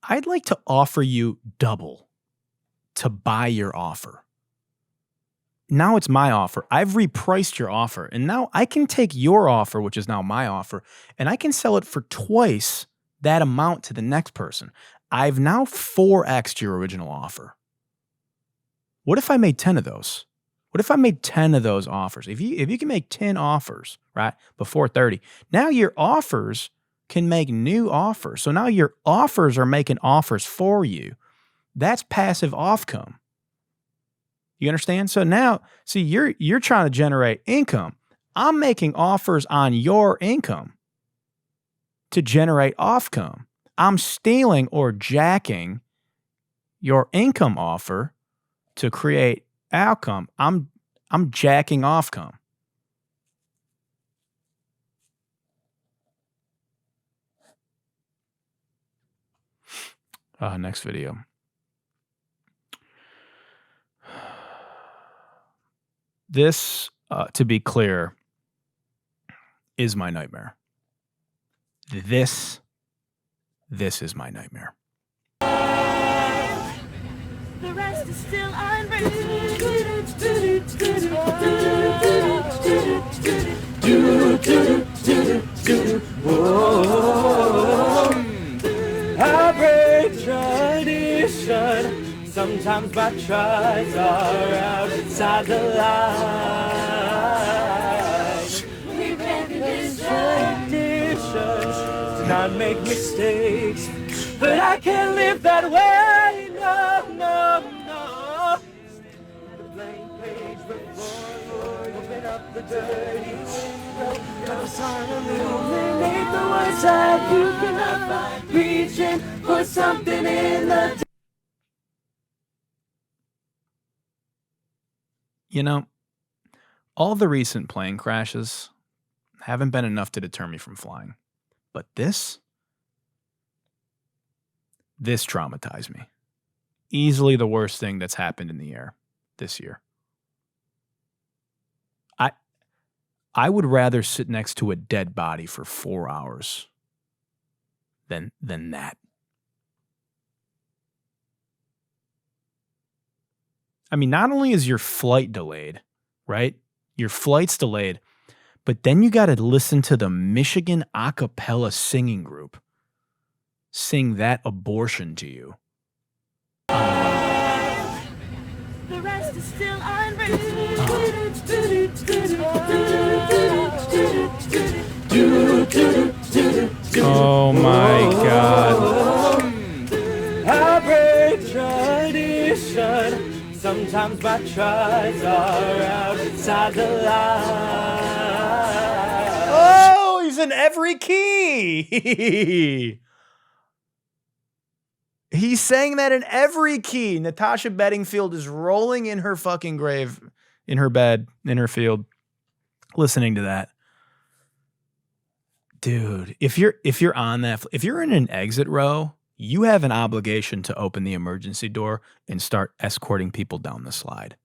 I'd like to offer you double to buy your offer. Now it's my offer. I've repriced your offer, and now I can take your offer, which is now my offer, and I can sell it for twice that amount to the next person. I've now 4x'd your original offer. What if I made 10 of those? What if I made 10 of those offers? If you can make 10 offers, right, before 30, now your offers can make new offers. So now your offers are making offers for you. That's passive offcome. You understand? So now, see, you're trying to generate income. I'm making offers on your income to generate offcome. I'm stealing or jacking your income offer to create outcome. I'm jacking offcome. Next video. This, to be clear, is my nightmare. This is my nightmare. The rest is still unwritten. I break tradition. Sometimes my tries are outside the line. We break this traditions. Not make mistakes, but I can't live that way. No, no, no. up the dirty window. Gonna sign illuminate the one side you cannot find. Reaching for something in the. You know, all the recent plane crashes haven't been enough to deter me from flying. But this traumatized me. Easily the worst thing that's happened in the air this year. I would rather sit next to a dead body for 4 hours than that. I mean, not only is your flight delayed, right? Your flight's delayed, but then you got to listen to the Michigan Acapella singing group sing that abortion to you. The rest is still unwritten. Oh my God. I break tradition. Sometimes my tries are outside the line. Oh, he's in every key. He's saying that in every key. Natasha Bedingfield is rolling in her fucking grave, in her bed, in her field, listening to that. Dude, if you're on that, if you're in an exit row, you have an obligation to open the emergency door and start escorting people down the slide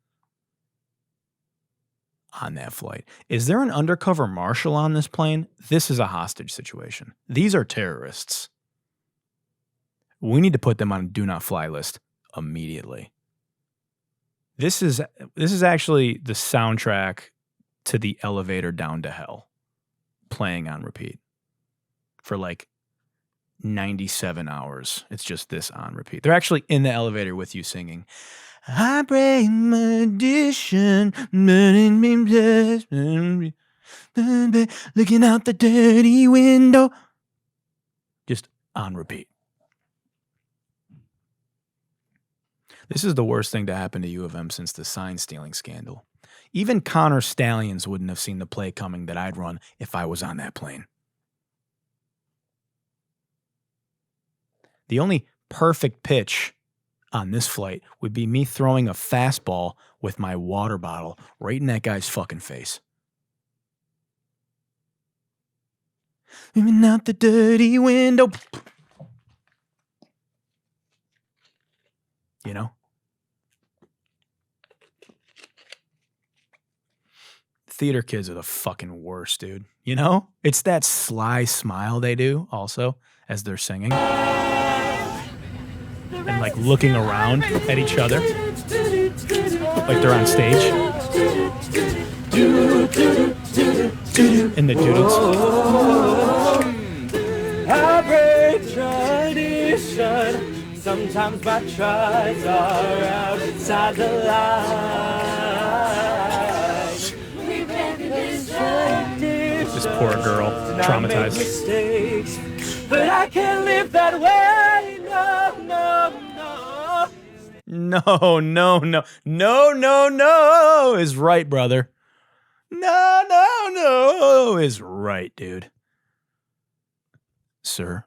on that flight. Is there an undercover marshal on this plane? This is a hostage situation. These are terrorists. We need to put them on a do not fly list immediately. This is actually the soundtrack to the elevator down to hell, playing on repeat for like 97 hours. It's just this on repeat. They're actually in the elevator with you singing, I break my addiction, looking out the dirty window. Just on repeat. This is the worst thing to happen to U of M since the sign stealing scandal. Even Connor Stallions wouldn't have seen the play coming that I'd run if I was on that plane. The only perfect pitch on this flight would be me throwing a fastball with my water bottle right in that guy's fucking face. Moving out the dirty window. You know? Theater kids are the fucking worst, dude. You know? It's that sly smile they do also as they're singing. And like looking around at each other. Like they're on stage. And the doodles. I break tradition. Sometimes my tries are outside the line. This poor girl, traumatized. Mistakes, but I can't live that way. No is right, brother. No is right, dude. Sir,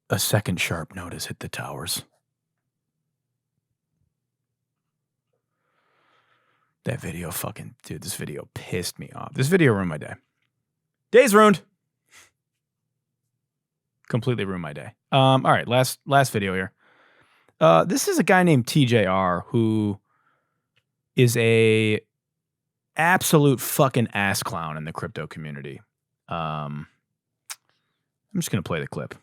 a second sharp note has hit the towers. That video dude, this video pissed me off. This video ruined my day. Day's ruined. Completely ruined my day. All right, last video here. This is a guy named TJR who is a absolute fucking ass clown in the crypto community. I'm just going to play the clip.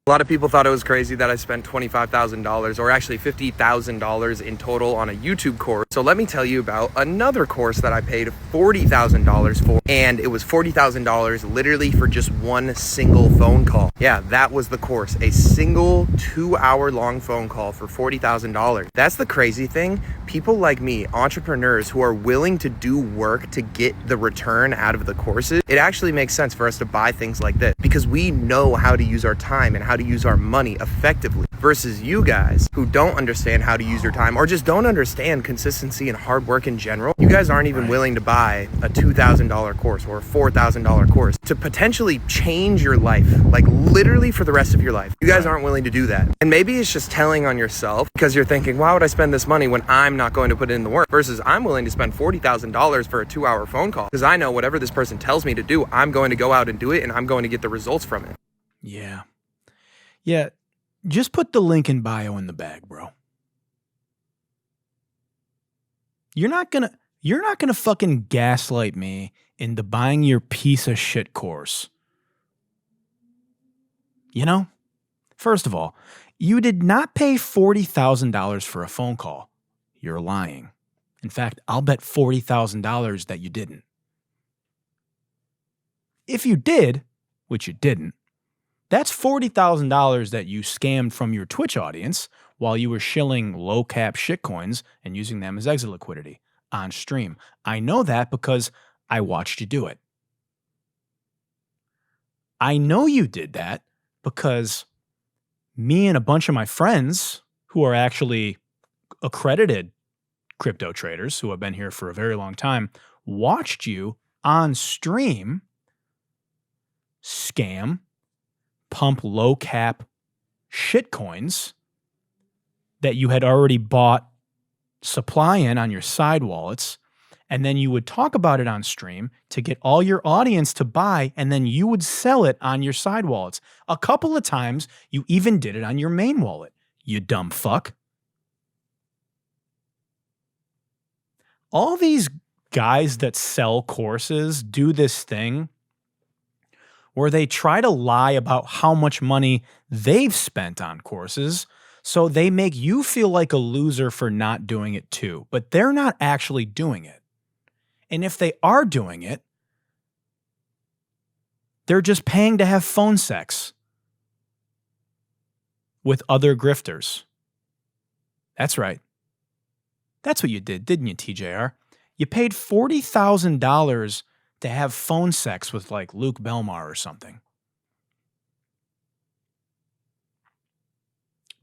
A lot of people thought it was crazy that I spent $25,000 or actually $50,000 in total on a YouTube course. So let me tell you about another course that I paid $40,000 for, and it was $40,000 literally for just one single phone call. Yeah, that was the course, a single 2-hour-long phone call for $40,000. That's the crazy thing. People like me, entrepreneurs who are willing to do work to get the return out of the courses, it actually makes sense for us to buy things like this because we know how to use our time and how to use our money effectively versus you guys who don't understand how to use your time or just don't understand consistency and hard work in general. You guys aren't even willing to buy a $2,000 course or a $4,000 course to potentially change your life, like literally for the rest of your life. You guys aren't willing to do that. And maybe it's just telling on yourself because you're thinking, why would I spend this money when I'm not going to put in the work? Versus I'm willing to spend $40,000 for a 2-hour phone call because I know whatever this person tells me to do, I'm going to go out and do it and I'm going to get the results from it. Yeah. Yeah. Just put the link in bio in the bag, bro. You're not gonna fucking gaslight me into buying your piece of shit course. You know? First of all, you did not pay $40,000 for a phone call. You're lying. In fact, I'll bet $40,000 that you didn't. If you did, which you didn't, that's $40,000 that you scammed from your Twitch audience while you were shilling low-cap shitcoins and using them as exit liquidity on stream. I know that because I watched you do it. I know you did that because me and a bunch of my friends who are actually accredited crypto traders who have been here for a very long time watched you on stream scam, pump low cap shitcoins that you had already bought supply in on your side wallets. And then you would talk about it on stream to get all your audience to buy, and then you would sell it on your side wallets. A couple of times, you even did it on your main wallet, you dumb fuck. All these guys that sell courses do this thing where they try to lie about how much money they've spent on courses, so they make you feel like a loser for not doing it too, but they're not actually doing it. And if they are doing it, they're just paying to have phone sex with other grifters. That's right. That's what you did, didn't you, TJR? You paid $40,000 to have phone sex with like Luke Belmar or something.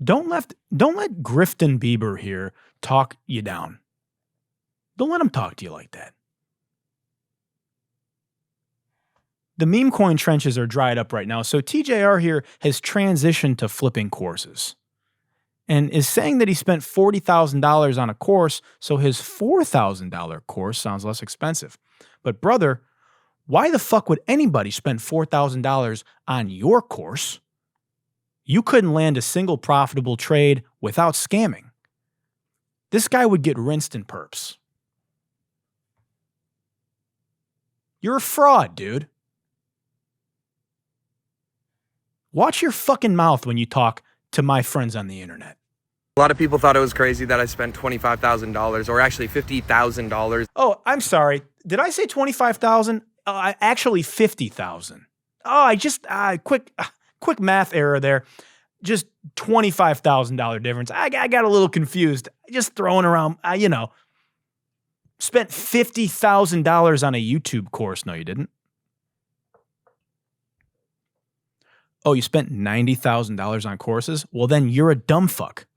Don't let Grifton Bieber here talk you down. Don't let him talk to you like that. The meme coin trenches are dried up right now, so TJR here has transitioned to flipping courses and is saying that he spent $40,000 on a course, so his $4,000 course sounds less expensive. But brother, why the fuck would anybody spend $4,000 on your course? You couldn't land a single profitable trade without scamming. This guy would get rinsed in perps. You're a fraud, dude. Watch your fucking mouth when you talk to my friends on the internet. A lot of people thought it was crazy that I spent $25,000 or actually $50,000. Oh, I'm sorry. Did I say 25,000? Actually 50,000. Oh, I just quick math error there. Just $25,000 difference. I got a little confused. Just throwing around, spent $50,000 on a YouTube course. No, you didn't. Oh, you spent $90,000 on courses? Well, then you're a dumb fuck.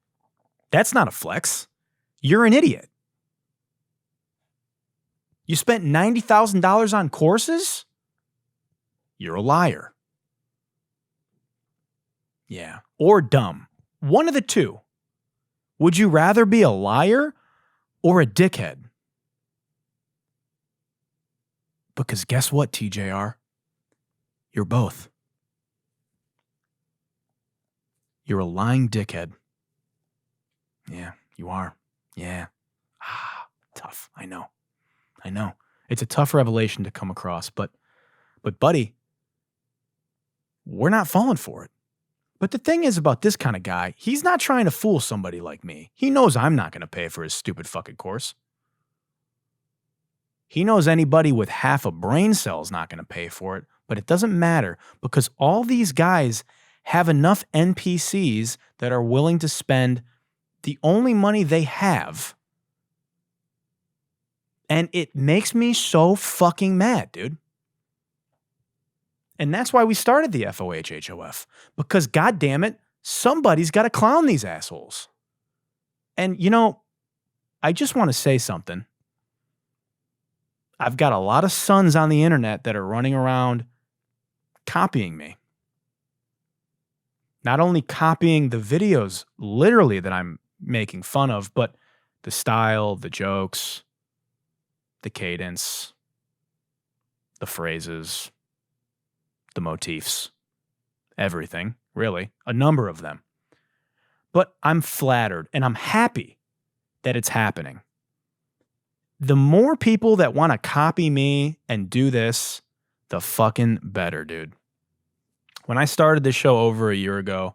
That's not a flex. You're an idiot. You spent $90,000 on courses? You're a liar. Yeah, or dumb. One of the two. Would you rather be a liar or a dickhead? Because guess what, TJR? You're both. You're a lying dickhead. Yeah, you are. Yeah. Tough. I know. It's a tough revelation to come across, but buddy, we're not falling for it. But the thing is about this kind of guy, he's not trying to fool somebody like me. He knows I'm not going to pay for his stupid fucking course. He knows anybody with half a brain cell is not going to pay for it, but it doesn't matter because all these guys have enough NPCs that are willing to spend the only money they have. And it makes me so fucking mad, dude. And that's why we started the FOH HOF. Because goddamn it, somebody's got to clown these assholes. And, you know, I just want to say something. I've got a lot of sons on the internet that are running around copying me. Not only copying the videos literally that I'm making fun of, but the style, the jokes, the cadence, the phrases, the motifs, everything, really, a number of them. But I'm flattered and I'm happy that it's happening. The more people that want to copy me and do this, the fucking better, dude. When I started this show over a year ago,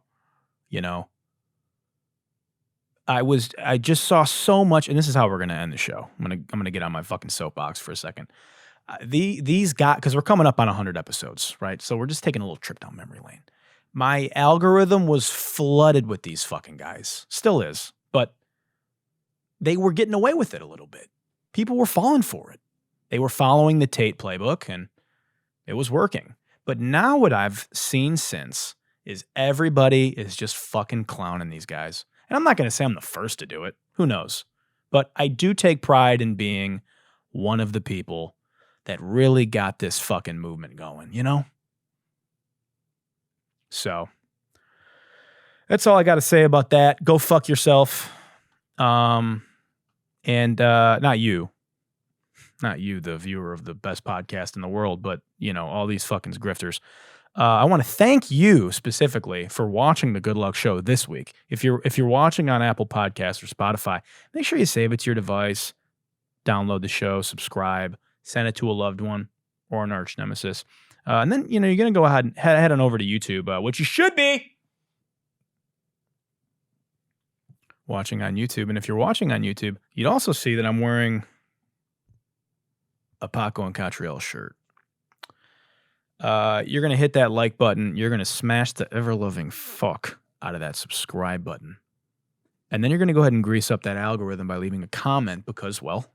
you know, I just saw so much, and this is how we're gonna end the show. I'm gonna get on my fucking soapbox for a second. These guys, because we're coming up on 100 episodes, right? So we're just taking a little trip down memory lane. My algorithm was flooded with these fucking guys, still is, but they were getting away with it a little bit. People were falling for it. They were following the Tate playbook, and it was working. But now what I've seen since is everybody is just fucking clowning these guys. And I'm not going to say I'm the first to do it. Who knows? But I do take pride in being one of the people that really got this fucking movement going, you know? So that's all I got to say about that. Go fuck yourself. And not you, the viewer of the best podcast in the world, but, you know, all these fucking grifters. I want to thank you specifically for watching the Good Luck Show this week. If you're watching on Apple Podcasts or Spotify, make sure you save it to your device, download the show, subscribe, send it to a loved one or an arch nemesis. And then, you know, you're going to go ahead and head on over to YouTube, which you should be watching on YouTube. And if you're watching on YouTube, you'd also see that I'm wearing a Paco and Catriel shirt. You're going to hit that like button. You're going to smash the ever-loving fuck out of that subscribe button. And then you're going to go ahead and grease up that algorithm by leaving a comment because, well,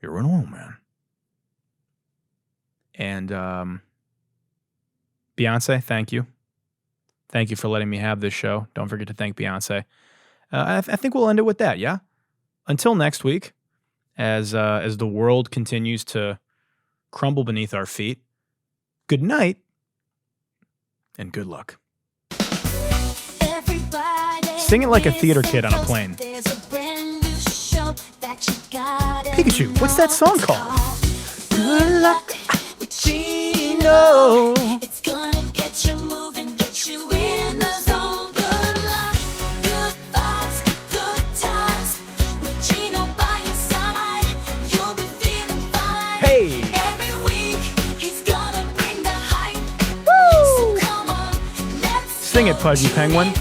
you're an old man. And Beyonce, thank you. Thank you for letting me have this show. Don't forget to thank Beyonce. I think we'll end it with that, yeah? Until next week, as the world continues to crumble beneath our feet, good night and good luck. Sing it like a theater kid on a plane. Pikachu, what's that song called? Good luck with Gino. It's gonna get you moving, get you in the zone. Good luck, good vibes, good times. With Gino by your side, you'll be feeling fine. Hey! Every week, he's gonna bring the hype. Woo! So come on, let's sing it, Pudgy Penguin.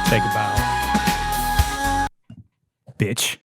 Take a bow. Bitch.